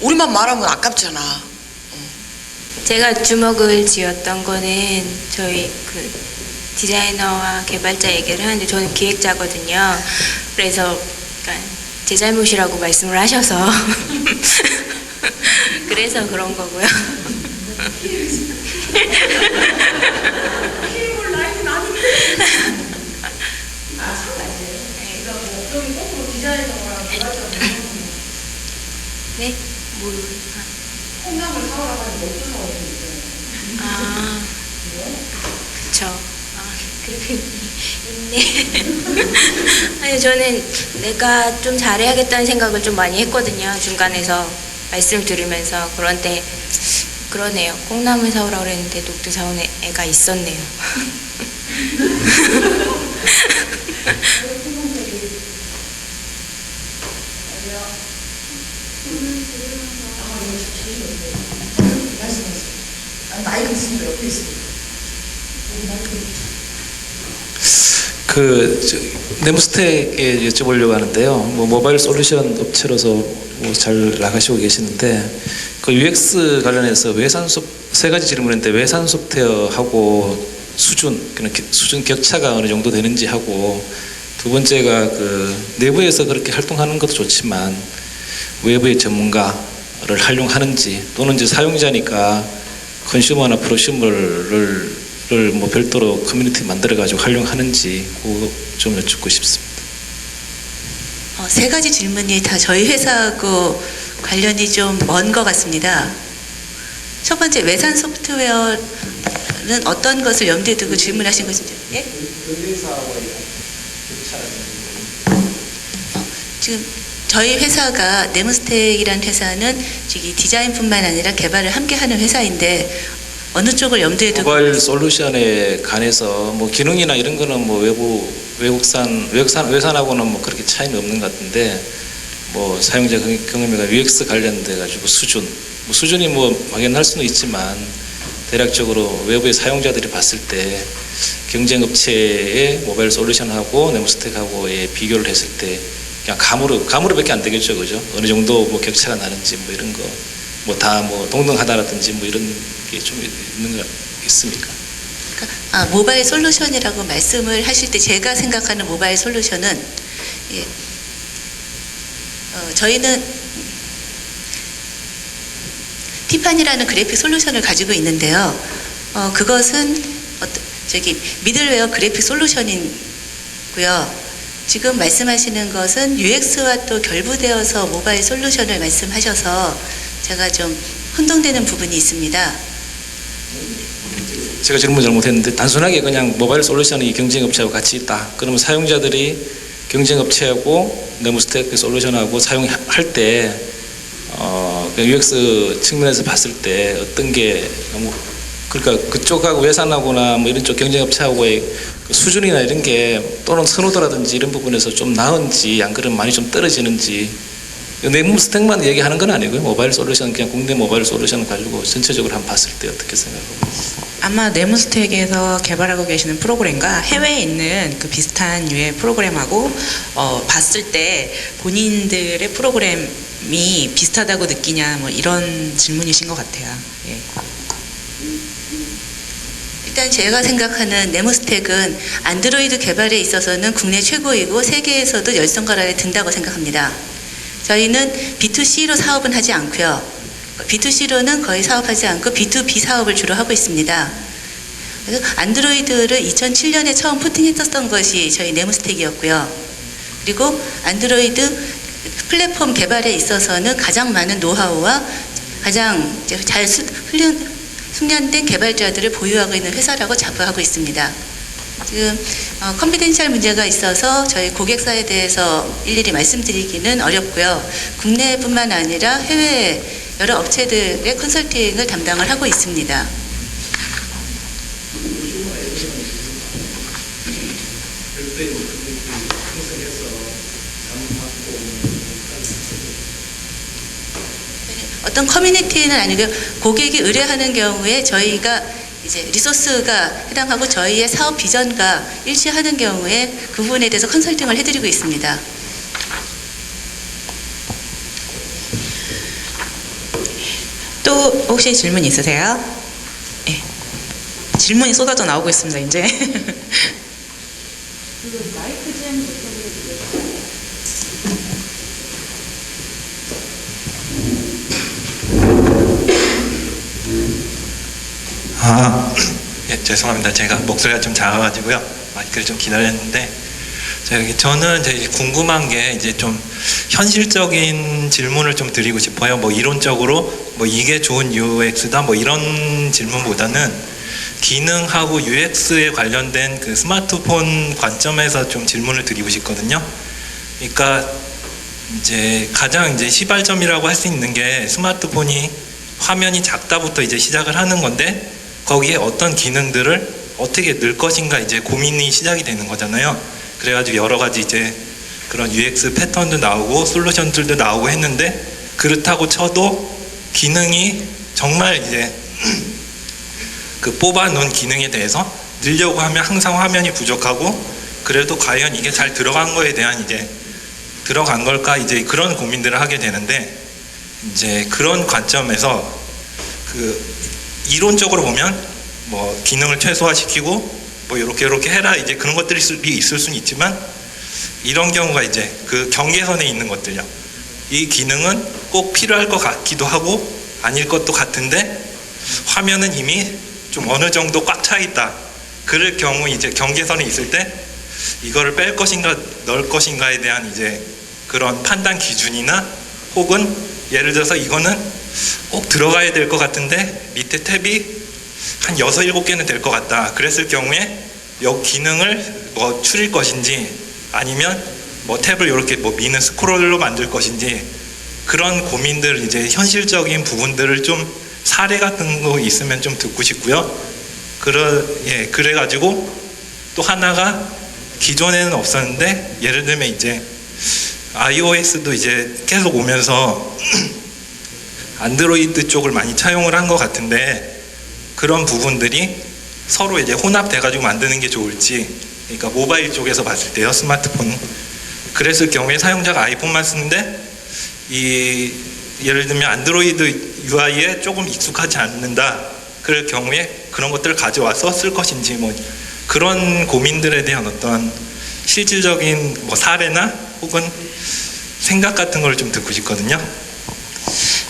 우리만 말하면 아깝잖아. 제가 주먹을 쥐었던 거는 저희 그 디자이너와 개발자 얘기를 하는데 저는 기획자거든요. 그래서 그러니까 제 잘못이라고 말씀을 하셔서 그래서 그런 거고요. 네? 뭐 콩나물 사오라고 하면 못 사오고 있어요. 아, 그쵸. 아, 그렇게 있네. 아니, 저는 내가 좀 잘해야겠다는 생각을 좀 많이 했거든요. 중간에서 말씀 들으면서. 그런데, 그러네요. 콩나물 사오라고 그랬는데 녹두 사온 애가 있었네요. 마이크 있으니까 옆에 있습니다. 네모스텍에 여쭤보려고 하는데요. 뭐 모바일 솔루션 업체로서 뭐 잘 나가시고 계시는데 그 UX 관련해서 세 가지 질문인데 외산 소프트웨어하고 수준 격차가 어느 정도 되는지 하고 두 번째가 그 내부에서 그렇게 활동하는 것도 좋지만 외부의 전문가를 활용하는지 또는 이제 사용자니까 컨슈머나 프로슈머를 뭐 별도로 커뮤니티 만들어가지고 활용하는지 그거 좀 여쭙고 싶습니다. 세 가지 질문이 다 저희 회사하고 관련이 좀 먼 것 같습니다. 첫 번째, 외산 소프트웨어는 어떤 것을 염두에 두고 질문하신 것인지? 예? 지금 저희 회사가 네모스텍이라는 회사는 디자인뿐만 아니라 개발을 함께하는 회사인데 어느 쪽을 염두에 두고 모바일 솔루션에 관해서 뭐 기능이나 이런 거는 뭐 외산하고는 뭐 그렇게 차이는 없는 것 같은데 뭐 사용자 경험이나 UX 관련돼 가지고 수준이 뭐 막연할 수는 있지만 대략적으로 외부의 사용자들이 봤을 때 경쟁 업체의 모바일 솔루션하고 네모스텍하고의 비교를 했을 때 그냥 감으로밖에 안 되겠죠, 그죠? 어느 정도 뭐 격차가 나는지 뭐 이런 거 뭐 다 뭐 동등하다라든지 뭐 이런 게 좀 있는 거 있습니까? 모바일 솔루션이라고 말씀을 하실 때 제가 생각하는 모바일 솔루션은 저희는 티파니라는 그래픽 솔루션을 가지고 있는데요. 그것은 미들웨어 그래픽 솔루션이고요. 지금 말씀하시는 것은 UX와 또 결부되어서 모바일 솔루션을 말씀하셔서 제가 좀 혼동되는 부분이 있습니다. 제가 질문 잘못했는데 단순하게 그냥 모바일 솔루션이 경쟁업체하고 같이 있다. 그러면 사용자들이 경쟁업체하고 네모스텍 솔루션하고 사용할 때 UX 측면에서 봤을 때 어떤 게 너무 그러니까 그쪽하고 외산하거나 뭐 이런 쪽 경쟁업체하고의 그 수준이나 이런 게 또는 선호도라든지 이런 부분에서 좀 나은지 안 그러면 많이 좀 떨어지는지 네모스텍만 얘기하는 건 아니고요. 모바일 솔루션 그냥 국내 모바일 솔루션 가지고 전체적으로 한번 봤을 때 어떻게 생각하고 있어요? 아마 네모스텍에서 개발하고 계시는 프로그램과 해외에 있는 그 비슷한 류의 프로그램하고 봤을 때 본인들의 프로그램이 비슷하다고 느끼냐 뭐 이런 질문이신 것 같아요. 예. 일단 제가 생각하는 네모스텍은 안드로이드 개발에 있어서는 국내 최고이고 세계에서도 열성가락에 든다고 생각합니다. 저희는 B2C로 사업은 하지 않고요. B2C로는 거의 사업하지 않고 B2B 사업을 주로 하고 있습니다. 그래서 안드로이드를 2007년에 처음 포팅했었던 것이 저희 네모스텍이었고요. 그리고 안드로이드 플랫폼 개발에 있어서는 가장 많은 노하우와 가장 잘 숙련된 개발자들을 보유하고 있는 회사라고 자부하고 있습니다. 지금 컨피덴셜 문제가 있어서 저희 고객사에 대해서 일일이 말씀드리기는 어렵고요. 국내뿐만 아니라 해외 여러 업체들의 컨설팅을 담당을 하고 있습니다. 어떤 커뮤니티는 아니고요. 고객이 의뢰하는 경우에 저희가 이제 리소스가 해당하고 저희의 사업 비전과 일치하는 경우에 그 부분에 대해서 컨설팅을 해드리고 있습니다. 또 혹시 질문 있으세요? 네. 질문이 쏟아져 나오고 있습니다, 이제. 예, 죄송합니다. 제가 목소리가 좀 작아가지고요. 마이크를 좀 기다렸는데, 저는 이제 궁금한 게 이제 좀 현실적인 질문을 좀 드리고 싶어요. 뭐 이론적으로 뭐 이게 좋은 UX다 뭐 이런 질문보다는 기능하고 UX에 관련된 그 스마트폰 관점에서 좀 질문을 드리고 싶거든요. 그러니까 이제 가장 이제 시발점이라고 할 수 있는 게 스마트폰이 화면이 작다부터 이제 시작을 하는 건데 거기에 어떤 기능들을 어떻게 넣을 것인가 이제 고민이 시작이 되는 거잖아요. 그래가지고 여러 가지 이제 그런 UX 패턴도 나오고 솔루션들도 나오고 했는데 그렇다고 쳐도 기능이 정말 이제 그 뽑아놓은 기능에 대해서 넣으려고 하면 항상 화면이 부족하고 그래도 과연 이게 잘 들어간 거에 대한 이제 들어간 걸까 이제 그런 고민들을 하게 되는데 이제 그런 관점에서 그 이론적으로 보면 뭐 기능을 최소화시키고 뭐 이렇게 해라 이제 그런 것들이 있을 수는 있지만 이런 경우가 이제 그 경계선에 있는 것들요. 이 기능은 꼭 필요할 것 같기도 하고 아닐 것도 같은데 화면은 이미 좀 어느 정도 꽉 차 있다. 그럴 경우 이제 경계선에 있을 때 이거를 뺄 것인가 넣을 것인가에 대한 이제 그런 판단 기준이나 혹은 예를 들어서 이거는 꼭 들어가야 될 것 같은데 밑에 탭이 한 6, 7개는 될 것 같다. 그랬을 경우에 이 기능을 뭐 줄일 것인지 아니면 뭐 탭을 이렇게 뭐 미는 스크롤로 만들 것인지 그런 고민들 이제 현실적인 부분들을 좀 사례 같은 거 있으면 좀 듣고 싶고요. 그래가지고 또 하나가 기존에는 없었는데 예를 들면 이제 iOS도 이제 계속 오면서 안드로이드 쪽을 많이 차용을 한 것 같은데 그런 부분들이 서로 이제 혼합돼가지고 만드는 게 좋을지 그러니까 모바일 쪽에서 봤을 때요 스마트폰 그랬을 경우에 사용자가 아이폰만 쓰는데 예를 들면 안드로이드 UI에 조금 익숙하지 않는다 그럴 경우에 그런 것들을 가져와서 쓸 것인지 뭐 그런 고민들에 대한 어떤 실질적인 뭐 사례나 혹은 생각 같은 걸 좀 듣고 싶거든요.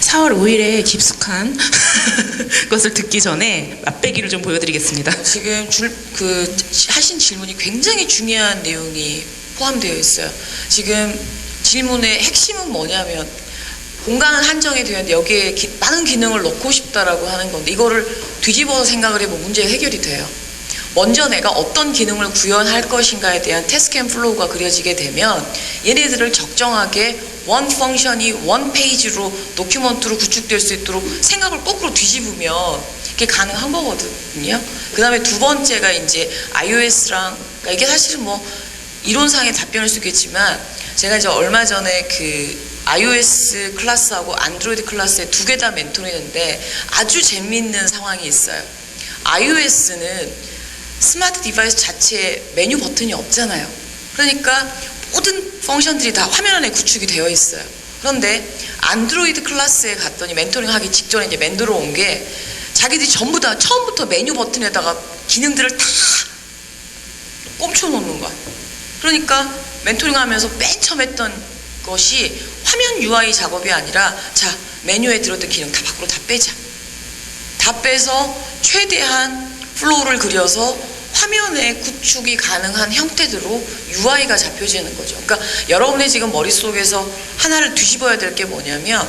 4월 5일에 깊숙한 것을 듣기 전에 맛배기를 좀 보여드리겠습니다. 지금 하신 질문이 굉장히 중요한 내용이 포함되어 있어요. 지금 질문의 핵심은 뭐냐면 공간은 한정이 되어 있는데 여기에 많은 기능을 넣고 싶다라고 하는 건데 이거를 뒤집어서 생각을 해보면 문제가 해결이 돼요. 먼저 내가 어떤 기능을 구현할 것인가에 대한 태스크 앤 플로우가 그려지게 되면 얘네들을 적정하게 원 펑션이 원 페이지로 도큐먼트로 구축될 수 있도록 생각을 거꾸로 뒤집으면 이게 가능한 거거든요. 그 다음에 두 번째가 이제 iOS랑 그러니까 이게 사실은 뭐 이론상의 답변일 수 있겠지만 제가 이제 얼마 전에 그 iOS 클래스하고 안드로이드 클래스에 두 개 다 멘토링했는데 아주 재미있는 상황이 있어요. iOS는 스마트 디바이스 자체에 메뉴 버튼이 없잖아요. 그러니까 모든 펑션들이 다 화면 안에 구축이 되어 있어요. 그런데 안드로이드 클래스에 갔더니 멘토링 하기 직전에 이제 멘토로 온 게 자기들이 전부 다 처음부터 메뉴 버튼에다가 기능들을 다 꼼쳐 놓는 거야. 그러니까 멘토링 하면서 맨 처음 했던 것이 화면 UI 작업이 아니라 자 메뉴에 들어있던 기능 다 밖으로 다 빼자. 다 빼서 최대한 플로우를 그려서 화면에 구축이 가능한 형태대로 UI가 잡혀지는 거죠. 그러니까 여러분의 지금 머릿속에서 하나를 뒤집어야 될 게 뭐냐면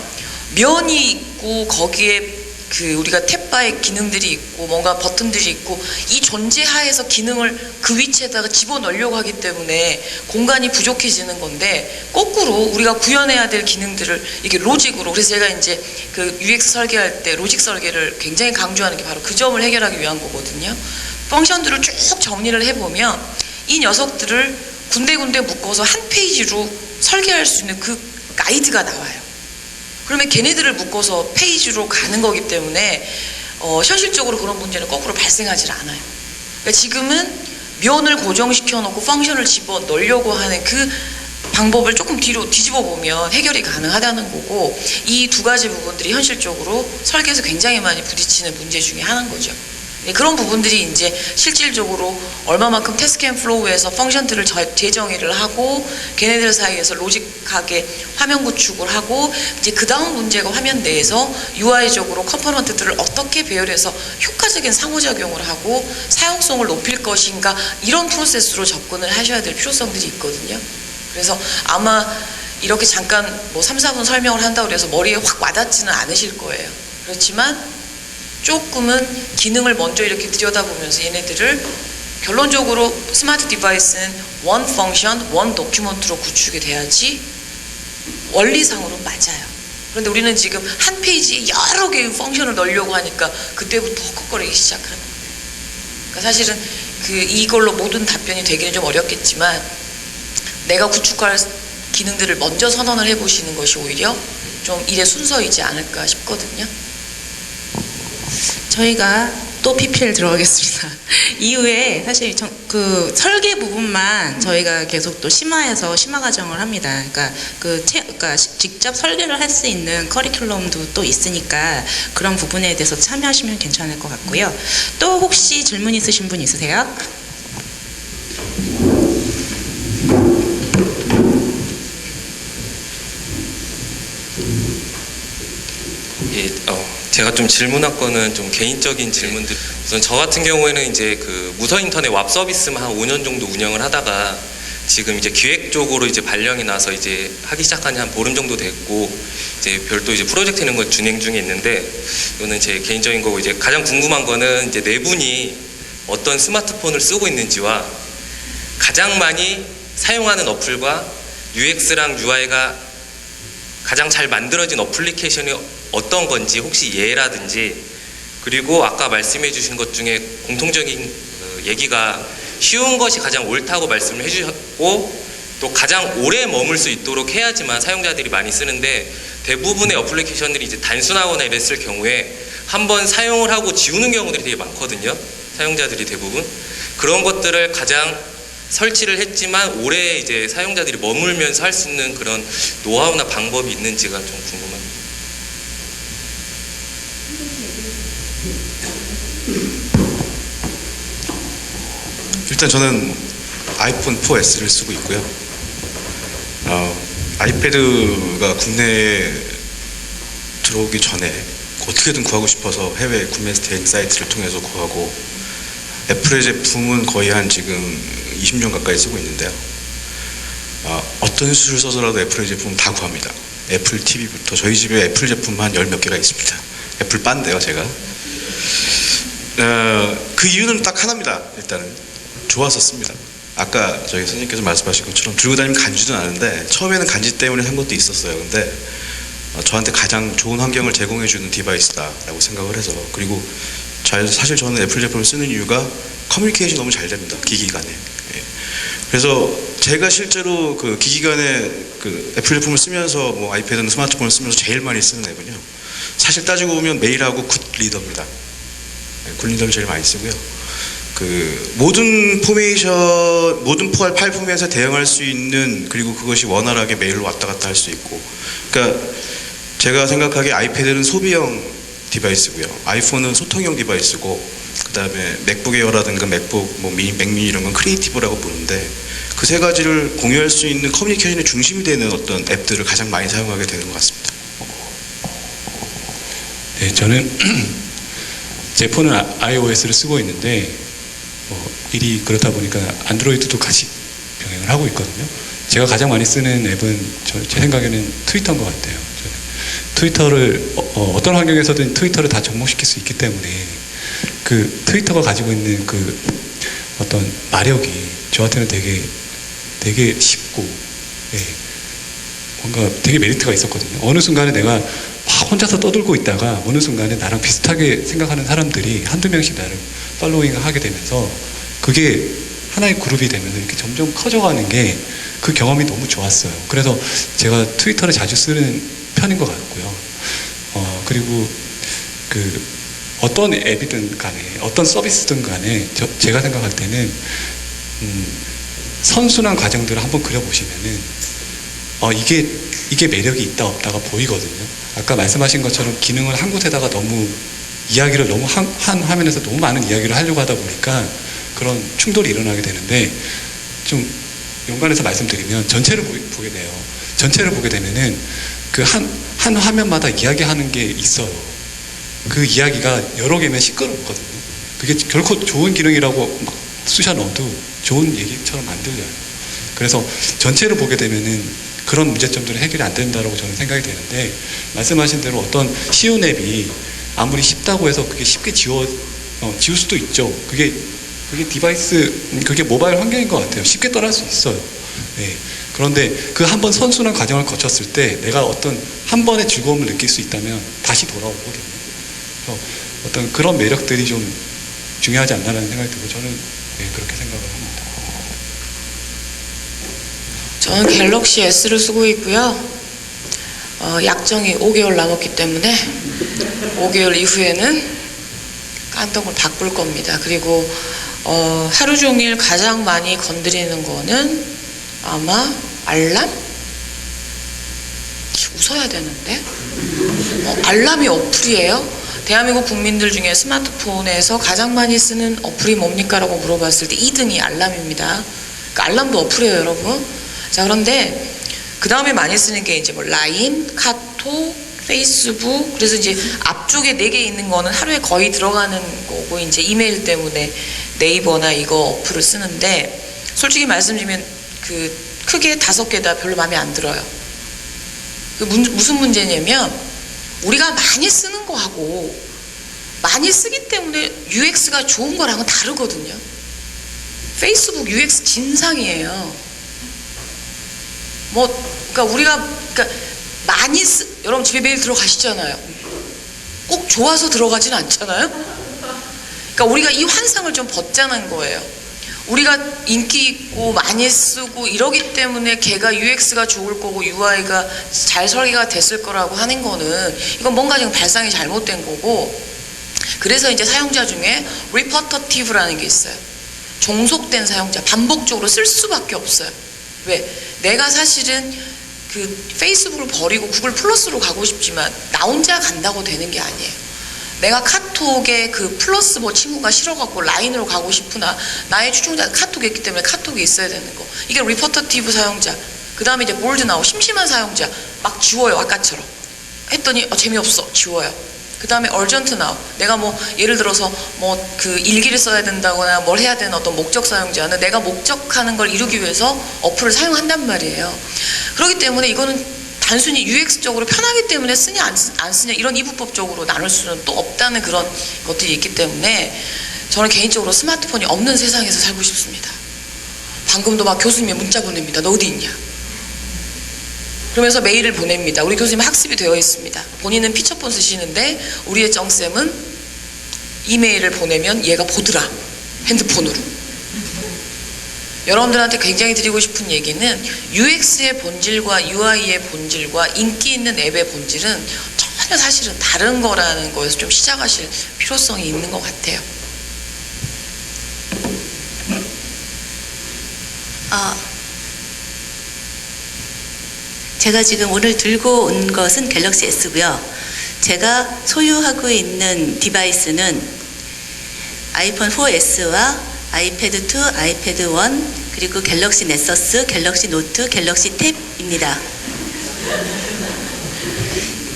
면이 있고 거기에 그 우리가 탭바의 기능들이 있고 뭔가 버튼들이 있고 이 존재하에서 기능을 그 위치에다가 집어넣으려고 하기 때문에 공간이 부족해지는 건데 거꾸로 우리가 구현해야 될 기능들을 이게 로직으로 그래서 제가 이제 그 UX 설계할 때 로직 설계를 굉장히 강조하는 게 바로 그 점을 해결하기 위한 거거든요. 펑션들을 쭉 정리를 해보면 이 녀석들을 군데군데 묶어서 한 페이지로 설계할 수 있는 그 가이드가 나와요. 그러면 걔네들을 묶어서 페이지로 가는 거기 때문에 현실적으로 그런 문제는 거꾸로 발생하지 않아요. 그러니까 지금은 면을 고정시켜 놓고 펑션을 집어 넣으려고 하는 그 방법을 조금 뒤로 뒤집어 보면 해결이 가능하다는 거고, 이 두 가지 부분들이 현실적으로 설계에서 굉장히 많이 부딪히는 문제 중에 하나인 거죠. 네, 그런 부분들이 이제 실질적으로 얼마만큼 태스크 앤 플로우에서 펑션들을 재정의를 하고 걔네들 사이에서 로직하게 화면 구축을 하고, 이제 그 다음 문제가 화면 내에서 UI적으로 컴포넌트들을 어떻게 배열해서 효과적인 상호작용을 하고 사용성을 높일 것인가, 이런 프로세스로 접근을 하셔야 될 필요성들이 있거든요. 그래서 아마 이렇게 잠깐 뭐 3, 4분 설명을 한다고 해서 머리에 확 와닿지는 않으실 거예요. 그렇지만 조금은 기능을 먼저 이렇게 들여다보면서 얘네들을, 결론적으로 스마트 디바이스는 원 펑션, 원 도큐먼트로 구축이 돼야지 원리상으로 맞아요. 그런데 우리는 지금 한 페이지에 여러 개의 펑션을 넣으려고 하니까 그때부터 헉헉거리기 시작하는 거예요. 그러니까 사실은 이걸로 모든 답변이 되기는 좀 어렵겠지만, 내가 구축할 기능들을 먼저 선언을 해보시는 것이 오히려 좀 일의 순서이지 않을까 싶거든요. 저희가 또 PPL 들어가겠습니다. 이후에 사실 그 설계 부분만 저희가 계속 또 심화해서 심화 과정을 합니다. 그러니까 직접 설계를 할 수 있는 커리큘럼도 또 있으니까 그런 부분에 대해서 참여하시면 괜찮을 것 같고요. 또 혹시 질문 있으신 분 있으세요? 예, 제가 좀 질문할 거는 좀 개인적인 질문들. 우선 저 같은 경우에는 이제 그 무서 인터넷 웹 서비스만 한 5년 정도 운영을 하다가 지금 이제 기획 쪽으로 이제 발령이 나서 이제 하기 시작한 지 한 보름 정도 됐고, 이제 별도 이제 프로젝트 있는 거 진행 중에 있는데, 이거는 제 개인적인 거고, 이제 가장 궁금한 거는 이제 네 분이 어떤 스마트폰을 쓰고 있는지와 가장 많이 사용하는 어플과 UX랑 UI가 가장 잘 만들어진 어플리케이션이 어떤 건지 혹시 예라든지, 그리고 아까 말씀해 주신 것 중에 공통적인 얘기가 쉬운 것이 가장 옳다고 말씀을 해주셨고, 또 가장 오래 머물 수 있도록 해야지만 사용자들이 많이 쓰는데, 대부분의 어플리케이션들이 이제 단순하거나 이랬을 경우에 한번 사용을 하고 지우는 경우들이 되게 많거든요. 사용자들이 대부분 그런 것들을 가장 설치를 했지만 오래 이제 사용자들이 머물면서 할 수 있는 그런 노하우나 방법이 있는지가 좀 궁금합니다. 일단 저는 아이폰 4S를 쓰고 있고요. 아이패드가 국내에 들어오기 전에 어떻게든 구하고 싶어서 해외 구매 대행 사이트를 통해서 구하고, 애플의 제품은 거의 한 지금 20년 가까이 쓰고 있는데요. 어떤 수를 써서라도 애플의 제품 다 구합니다. 애플 TV부터. 저희 집에 애플 제품 한 10몇 개가 있습니다. 애플 빤데요, 제가. 그 이유는 딱 하나입니다. 일단은 좋았었습니다. 아까 저희 선생님께서 말씀하신 것처럼 들고 다니면 간지는 않은데, 처음에는 간지 때문에 산 것도 있었어요. 근데 저한테 가장 좋은 환경을 제공해주는 디바이스다라고 생각을 해서, 그리고 사실 저는 애플 제품을 쓰는 이유가 커뮤니케이션이 너무 잘 됩니다. 기기 간에. 예. 그래서 제가 실제로 그 기기 간에 그 애플 제품을 쓰면서 뭐 아이패드나 스마트폰을 쓰면서 제일 많이 쓰는 앱은요, 사실 따지고 보면 메일하고 굿리더입니다. 네, 굿리더를 제일 많이 쓰고요. 그 모든 포메이션, 모든 파일 포맷에 대응할 수 있는, 그리고 그것이 원활하게 메일로 왔다 갔다 할 수 있고, 그러니까 제가 생각하기에 아이패드는 소비형 디바이스고요, 아이폰은 소통형 디바이스고, 그 다음에 맥북 에어라든가 맥북, 맥미니 이런 건 크리에이티브라고 보는데, 그 세 가지를 공유할 수 있는 커뮤니케이션의 중심이 되는 어떤 앱들을 가장 많이 사용하게 되는 것 같습니다. 네, 저는 제 폰은 iOS를 쓰고 있는데, 일이 그렇다 보니까 안드로이드도 같이 병행을 하고 있거든요. 제가 가장 많이 쓰는 앱은 제 생각에는 트위터인 것 같아요. 트위터를 어떤 환경에서든 트위터를 다 접목시킬 수 있기 때문에, 그 트위터가 가지고 있는 그 어떤 마력이 저한테는 되게 쉽고, 예, 뭔가 되게 메리트가 있었거든요. 어느 순간에 내가 막 혼자서 떠들고 있다가 어느 순간에 나랑 비슷하게 생각하는 사람들이 한두 명씩 나를 팔로잉을 하게 되면서, 그게 하나의 그룹이 되면서 이렇게 점점 커져가는 게, 그 경험이 너무 좋았어요. 그래서 제가 트위터를 자주 쓰는 편인 것 같고요. 그리고 그 어떤 앱이든 간에, 어떤 서비스든 간에 제가 생각할 때는 선순환 과정들을 한번 그려보시면은 이게 매력이 있다 없다가 보이거든요. 아까 말씀하신 것처럼 기능을 한 곳에다가 너무 이야기를 너무 한 화면에서 너무 많은 이야기를 하려고 하다 보니까 그런 충돌이 일어나게 되는데, 좀 연관해서 말씀드리면 전체를 보게 돼요. 전체를 보게 되면은 그 한 화면마다 이야기하는 게 있어요. 그 이야기가 여러 개면 시끄럽거든요. 그게 결코 좋은 기능이라고 막 쑤셔 넣어도 좋은 얘기처럼 안 들려요. 그래서 전체를 보게 되면은 그런 문제점들은 해결이 안 된다고 저는 생각이 되는데, 말씀하신 대로 어떤 쉬운 앱이 아무리 쉽다고 해서 그게 쉽게 지울 수도 있죠. 그게 디바이스, 그게 모바일 환경인 것 같아요. 쉽게 떠날 수 있어요. 네. 그런데 그 한 번 선순환 과정을 거쳤을 때 내가 어떤 한 번의 즐거움을 느낄 수 있다면 다시 돌아오거든요. 그래서 어떤 그런 매력들이 좀 중요하지 않나라는 생각이 들고, 저는 그렇게 생각을 합니다. 저는 갤럭시 S를 쓰고 있고요. 약정이 5개월 남았기 때문에 5개월 이후에는 깐떡을 바꿀 겁니다. 그리고 하루 종일 가장 많이 건드리는 거는 아마 알람? 웃어야 되는데 알람이 어플이에요. 대한민국 국민들 중에 스마트폰에서 가장 많이 쓰는 어플이 뭡니까? 라고 물어봤을 때 2등이 알람입니다. 그러니까 알람도 어플이에요, 여러분. 자, 그런데 그 다음에 많이 쓰는 게 이제 뭐 라인, 카톡, 페이스북, 그래서 이제 앞쪽에 4개 있는 거는 하루에 거의 들어가는 거고, 이제 이메일 때문에 네이버나 이거 어플을 쓰는데, 솔직히 말씀드리면 그 크게 5개 다 별로 마음에 안 들어요. 무슨 문제냐면 우리가 많이 쓰는 거하고 많이 쓰기 때문에 UX가 좋은 거랑은 다르거든요. 페이스북 UX 진상이에요. 그러니까 우리가 많이 여러분 집에 매일 들어가시잖아요. 꼭 좋아서 들어가진 않잖아요. 그러니까 우리가 이 환상을 좀 벗자는 거예요. 우리가 인기 있고 많이 쓰고 이러기 때문에 걔가 UX가 좋을 거고 UI가 잘 설계가 됐을 거라고 하는 거는 이건 뭔가 지금 발상이 잘못된 거고, 그래서 이제 사용자 중에 repetitive라는 게 있어요. 종속된 사용자, 반복적으로 쓸 수밖에 없어요. 왜? 내가 사실은 그 페이스북을 버리고 구글 플러스로 가고 싶지만 나 혼자 간다고 되는 게 아니에요. 내가 카톡에 그 플러스 뭐 친구가 싫어갖고 라인으로 가고 싶으나 나의 추종자 카톡이 있기 때문에 카톡이 있어야 되는 거. 이게 리퍼터티브 사용자. 그 다음에 이제 볼드 나오 심심한 사용자 막 지워요. 아까처럼 했더니 재미없어 지워요. 그 다음에 얼전트 나오. 내가 뭐 예를 들어서 뭐 그 일기를 써야 된다거나 뭘 해야 되는 어떤 목적 사용자는 내가 목적하는 걸 이루기 위해서 어플을 사용한단 말이에요. 그렇기 때문에 이거는 단순히 UX적으로 편하기 때문에 쓰냐 안 쓰냐 이런 이분법적으로 나눌 수는 또 없다는 그런 것들이 있기 때문에 저는 개인적으로 스마트폰이 없는 세상에서 살고 싶습니다. 방금도 막 교수님이 문자 보냅니다. 너 어디 있냐? 그러면서 메일을 보냅니다. 우리 교수님 학습이 되어 있습니다. 본인은 피처폰 쓰시는데 우리의 정쌤은 이메일을 보내면 얘가 보더라. 핸드폰으로. 여러분들한테 굉장히 드리고 싶은 얘기는 UX의 본질과 UI의 본질과 인기 있는 앱의 본질은 전혀 사실은 다른 거라는 거에서 좀 시작하실 필요성이 있는 것 같아요. 제가 지금 오늘 들고 온 것은 갤럭시 S고요. 제가 소유하고 있는 디바이스는 아이폰 4S와 아이패드 2, 아이패드 1, 그리고 갤럭시 넥서스, 갤럭시 노트, 갤럭시 탭입니다.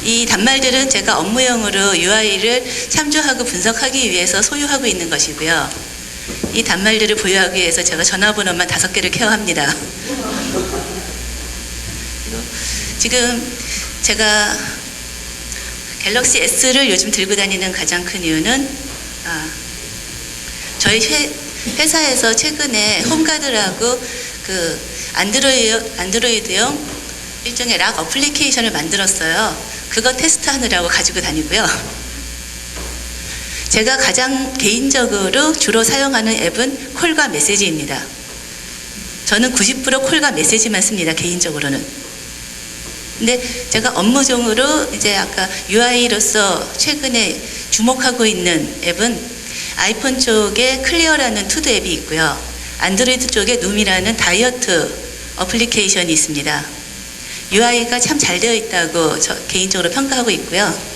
이 단말들은 제가 업무용으로 UI를 참조하고 분석하기 위해서 소유하고 있는 것이고요. 이 단말들을 보유하기 위해서 제가 전화번호만 5개를 케어합니다. 지금 제가 갤럭시 S를 요즘 들고 다니는 가장 큰 이유는 저희 회사에서 최근에 홈가드라고 그 안드로이드용 일종의 락 어플리케이션을 만들었어요. 그거 테스트하느라고 가지고 다니고요. 제가 가장 개인적으로 주로 사용하는 앱은 콜과 메시지입니다. 저는 90% 콜과 메시지만 씁니다. 개인적으로는. 근데 제가 업무종으로 이제 아까 UI로서 최근에 주목하고 있는 앱은 아이폰 쪽에 클리어라는 투두 앱이 있고요. 안드로이드 쪽에 눔이라는 다이어트 어플리케이션이 있습니다. UI가 참 잘 되어 있다고 저 개인적으로 평가하고 있고요.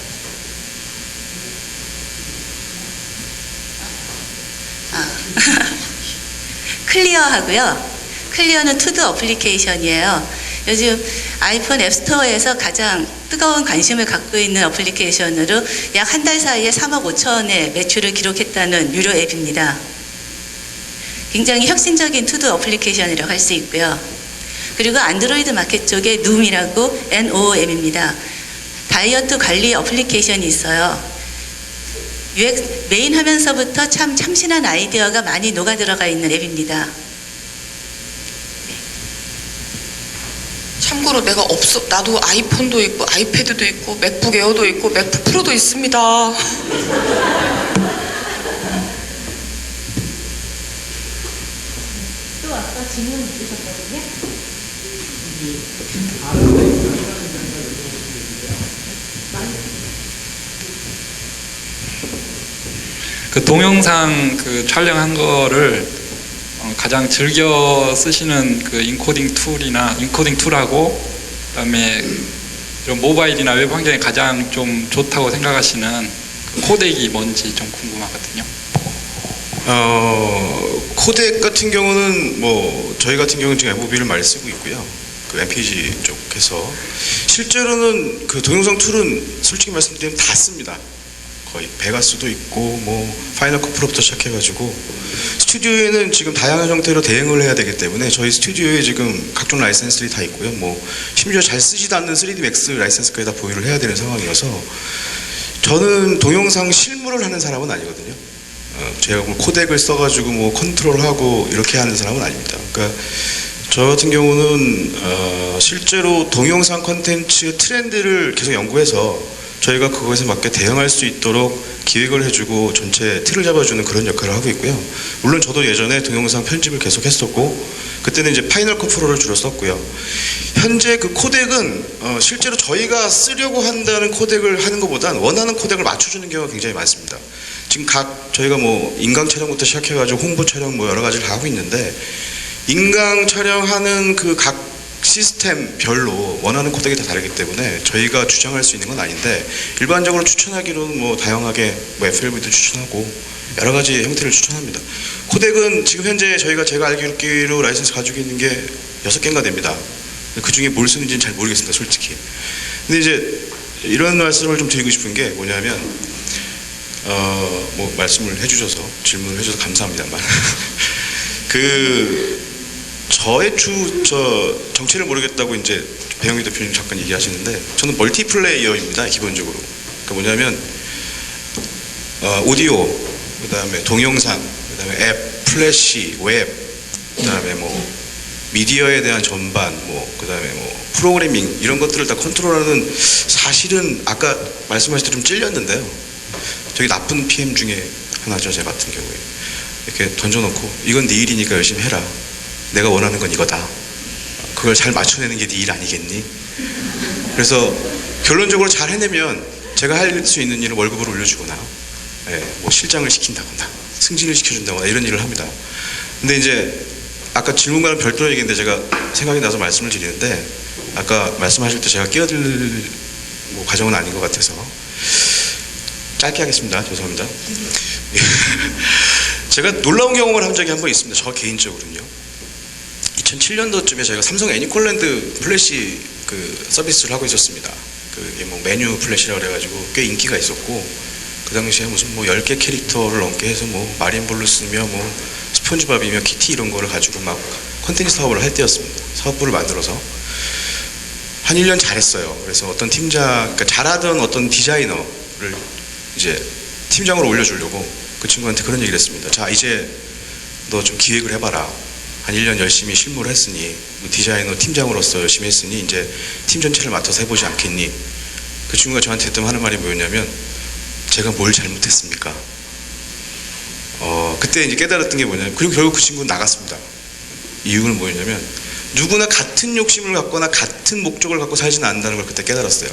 클리어하고요. 클리어는 투두 어플리케이션이에요. 요즘 아이폰 앱스토어에서 가장 뜨거운 관심을 갖고 있는 어플리케이션으로 약 한 달 사이에 3억 5천의 매출을 기록했다는 유료 앱입니다. 굉장히 혁신적인 투두 어플리케이션이라고 할 수 있고요. 그리고 안드로이드 마켓 쪽에 NOOM이라고 NOOM입니다. 다이어트 관리 어플리케이션이 있어요. 메인 화면서부터 참 참신한 아이디어가 많이 녹아 들어가 있는 앱입니다. 참고로 내가 나도 아이폰도 있고 아이패드도 있고 맥북 에어도 있고 맥북 프로도 있습니다. 또 아까 질문 주셨거든요. 그 동영상 그 촬영한 거를 가장 즐겨 쓰시는 그 인코딩 툴하고 그다음에 이런 모바일이나 웹 환경에 가장 좀 좋다고 생각하시는 그 코덱이 뭔지 좀 궁금하거든요. 코덱 같은 경우는 뭐 저희 같은 경우는 지금 MOB를 많이 쓰고 있고요. 그 MPG 쪽에서 실제로는 그 동영상 툴은 솔직히 말씀드리면 다 씁니다. 거의 베가스도 있고 뭐 파이널 컷 프로부터 시작해가지고 스튜디오에는 지금 다양한 형태로 대응을 해야 되기 때문에 저희 스튜디오에 지금 각종 라이센스들이 다 있고요. 뭐 심지어 잘 쓰지도 않는 3D Max 라이센스까지 다 보유를 해야 되는 상황이어서 저는 동영상 실무를 하는 사람은 아니거든요. 제가 뭐 코덱을 써가지고 뭐 컨트롤하고 이렇게 하는 사람은 아닙니다. 그러니까 저 같은 경우는 실제로 동영상 콘텐츠의 트렌드를 계속 연구해서 저희가 그것에 맞게 대응할 수 있도록 기획을 해주고 전체 틀을 잡아주는 그런 역할을 하고 있고요. 물론 저도 예전에 동영상 편집을 계속 했었고 그때는 이제 파이널 컷 프로를 주로 썼고요. 현재 그 코덱은 실제로 저희가 쓰려고 한다는 코덱을 하는 것보단 원하는 코덱을 맞춰주는 경우가 굉장히 많습니다. 지금 저희가 뭐 인강 촬영부터 시작해가지고 홍보 촬영 뭐 여러 가지를 다 하고 있는데 인강 촬영하는 그 각 시스템별로 원하는 코덱이 다 다르기 때문에 저희가 주장할 수 있는 건 아닌데 일반적으로 추천하기로는 뭐 다양하게 뭐 FLV도 추천하고 여러 가지 형태를 추천합니다. 코덱은 지금 현재 제가 알기로 라이센스 가지고 있는 게 6개인가 됩니다. 그 중에 뭘 쓰는지는 잘 모르겠습니다, 솔직히. 근데 이제 이런 말씀을 좀 드리고 싶은 게 뭐냐면 뭐 말씀을 해주셔서 질문을 해주셔서 감사합니다만 저의 정체를 모르겠다고 이제 배영희 대표님 잠깐 얘기하시는데 저는 멀티플레이어입니다, 기본적으로. 그러니까 뭐냐면 오디오, 그다음에 동영상, 그다음에 앱, 플래시, 웹, 그다음에 뭐 미디어에 대한 전반, 뭐 그다음에 뭐 프로그래밍 이런 것들을 다 컨트롤하는 사실은 아까 말씀하신 대로 좀 찔렸는데요. 되게 나쁜 PM 중에 하나죠, 제 같은 경우에. 이렇게 던져놓고 이건 네 일이니까 열심히 해라. 내가 원하는 건 이거다. 그걸 잘 맞춰내는 게 네 일 아니겠니? 그래서 결론적으로 잘 해내면 제가 할 수 있는 일은 월급을 올려주거나 뭐 실장을 시킨다거나 승진을 시켜준다거나 이런 일을 합니다. 근데 이제 아까 질문과는 별도로 얘기했는데 제가 생각이 나서 말씀을 드리는데 아까 말씀하실 때 제가 끼어들 뭐 과정은 아닌 것 같아서 짧게 하겠습니다. 죄송합니다. 제가 놀라운 경험을 한 적이 한 번 있습니다. 저 개인적으로는요. 2007년도쯤에 저희가 삼성 애니콜랜드 플래시 그 서비스를 하고 있었습니다. 그게 뭐 메뉴 플래시라고 그래가지고 꽤 인기가 있었고 그 당시에 무슨 뭐 10개 캐릭터를 넘게 해서 뭐 마린볼루스며 뭐 스폰지밥이며 키티 이런 거를 가지고 막 콘텐츠 사업을 할 때였습니다. 사업부를 만들어서 한 1년 잘했어요. 그래서 어떤 그러니까 잘하던 어떤 디자이너를 이제 팀장으로 올려주려고 그 친구한테 그런 얘기를 했습니다. 자, 이제 너 좀 기획을 해봐라. 한 1년 열심히 실무를 했으니 디자이너 팀장으로서 열심히 했으니 이제 팀 전체를 맡아서 해보지 않겠니? 그 친구가 저한테 했던 하는 말이 뭐였냐면 제가 뭘 잘못했습니까? 그때 이제 깨달았던 게 뭐냐면 그리고 결국 그 친구는 나갔습니다. 이유는 뭐였냐면 누구나 같은 욕심을 갖거나 같은 목적을 갖고 살지는 않는다는 걸 그때 깨달았어요.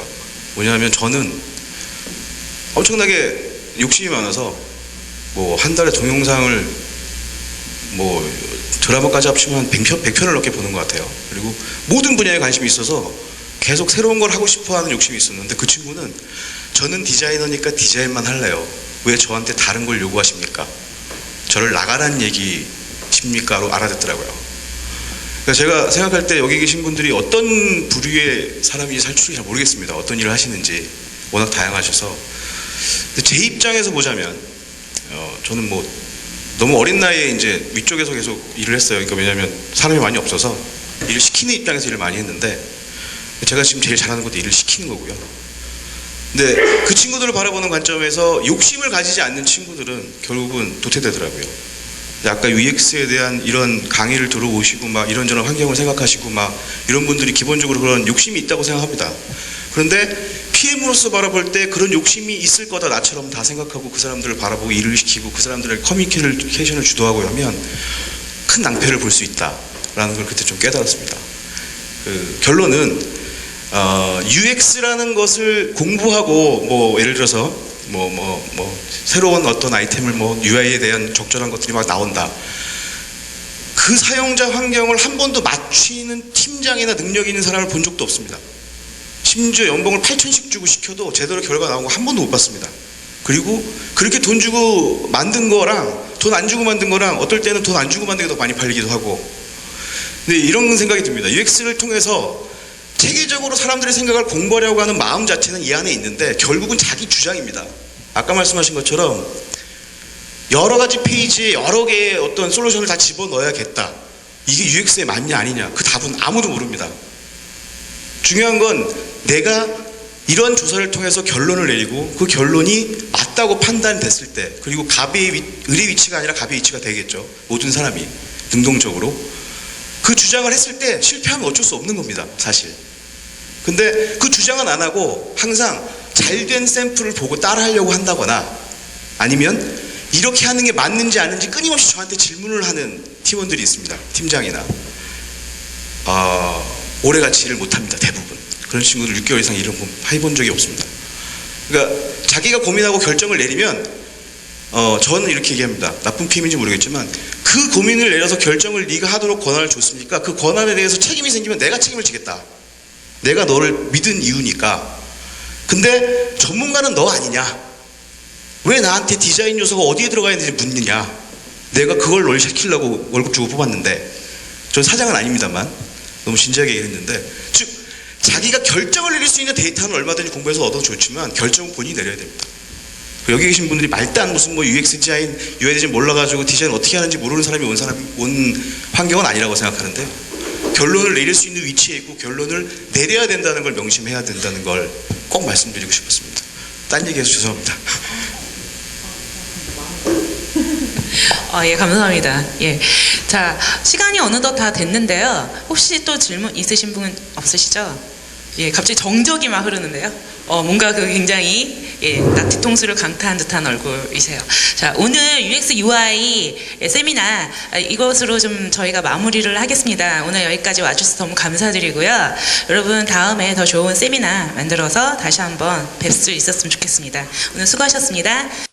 뭐냐면 저는 엄청나게 욕심이 많아서 뭐 한 달에 동영상을 뭐 드라마까지 합치면 한 100편을 넘게 보는 것 같아요. 그리고 모든 분야에 관심이 있어서 계속 새로운 걸 하고 싶어하는 욕심이 있었는데 그 친구는 저는 디자이너니까 디자인만 할래요. 왜 저한테 다른 걸 요구하십니까? 저를 나가라는 얘기십니까?로 알아듣더라고요. 그러니까 제가 생각할 때 여기 계신 분들이 어떤 부류의 사람인지 솔직히 잘 모르겠습니다. 어떤 일을 하시는지 워낙 다양하셔서. 근데 제 입장에서 보자면 저는 뭐 너무 어린 나이에 이제 위쪽에서 계속 일을 했어요. 그러니까 왜냐하면 사람이 많이 없어서 일을 시키는 입장에서 일을 많이 했는데 제가 지금 제일 잘하는 것도 일을 시키는 거고요. 근데 그 친구들을 바라보는 관점에서 욕심을 가지지 않는 친구들은 결국은 도태되더라고요. 아까 UX에 대한 이런 강의를 들어오시고 막 이런저런 환경을 생각하시고 막 이런 분들이 기본적으로 그런 욕심이 있다고 생각합니다. 그런데 PM으로서 바라볼 때 그런 욕심이 있을 거다 나처럼 다 생각하고 그 사람들을 바라보고 일을 시키고 그 사람들의 커뮤니케이션을 주도하고 하면 큰 낭패를 볼 수 있다라는 걸 그때 좀 깨달았습니다. 결론은 UX라는 것을 공부하고 뭐 예를 들어서 새로운 어떤 아이템을 UI에 대한 적절한 것들이 막 나온다. 그 사용자 환경을 한 번도 맞추는 팀장이나 능력 있는 사람을 본 적도 없습니다. 심지어 연봉을 8,000씩 주고 시켜도 제대로 결과 나온 거 한 번도 못 봤습니다. 그리고 그렇게 돈 주고 만든 거랑 돈 안 주고 만든 거랑 어떨 때는 돈 안 주고 만든 게 더 많이 팔리기도 하고. 근데 이런 생각이 듭니다. UX를 통해서 체계적으로 사람들의 생각을 공부하려고 하는 마음 자체는 이 안에 있는데 결국은 자기 주장입니다. 아까 말씀하신 것처럼 여러 가지 페이지에 여러 개의 어떤 솔루션을 다 집어넣어야겠다. 이게 UX에 맞냐 아니냐 그 답은 아무도 모릅니다. 중요한 건 내가 이런 조사를 통해서 결론을 내리고 그 결론이 맞다고 판단됐을 때 그리고 을의 위치가 아니라 갑의 위치가 되겠죠. 모든 사람이 능동적으로 그 주장을 했을 때 실패하면 어쩔 수 없는 겁니다. 사실. 근데 그 주장은 안 하고 항상 잘된 샘플을 보고 따라하려고 한다거나 아니면 이렇게 하는 게 맞는지 아닌지 끊임없이 저한테 질문을 하는 팀원들이 있습니다. 팀장이나 오래같이 일을 못합니다. 대부분. 그런 친구들 6개월 이상 일을 해본 적이 없습니다. 그러니까 자기가 고민하고 결정을 내리면 저는 이렇게 얘기합니다. 나쁜 PM인지 모르겠지만 그 고민을 내려서 결정을 네가 하도록 권한을 줬으니까 그 권한에 대해서 책임이 생기면 내가 책임을 지겠다. 내가 너를 믿은 이유니까. 근데 전문가는 너 아니냐? 왜 나한테 디자인 요소가 어디에 들어가 있는지 묻느냐? 내가 그걸 널 시키려고 월급 주고 뽑았는데 전 사장은 아닙니다만 너무 진지하게 얘기했는데 즉 자기가 결정을 내릴 수 있는 데이터는 얼마든지 공부해서 얻어도 좋지만 결정은 본인이 내려야 됩니다. 여기 계신 분들이 말도 안 무슨 UX 디자인, UI 디자인 몰라가지고 디자인 어떻게 하는지 모르는 사람이 온 환경은 아니라고 생각하는데 결론을 내릴 수 있는 위치에 있고 결론을 내려야 된다는 걸 명심해야 된다는 걸 꼭 말씀드리고 싶었습니다. 딴 얘기해서 죄송합니다. 예, 감사합니다. 예. 자, 시간이 어느덧 다 됐는데요. 혹시 또 질문 있으신 분 없으시죠? 예, 갑자기 정적이 막 흐르는데요. 뭔가 굉장히 나 뒤통수를 강타한 듯한 얼굴이세요. 자, 오늘 UX UI 세미나 이것으로 좀 저희가 마무리를 하겠습니다. 오늘 여기까지 와주셔서 너무 감사드리고요. 여러분 다음에 더 좋은 세미나 만들어서 다시 한번 뵐 수 있었으면 좋겠습니다. 오늘 수고하셨습니다.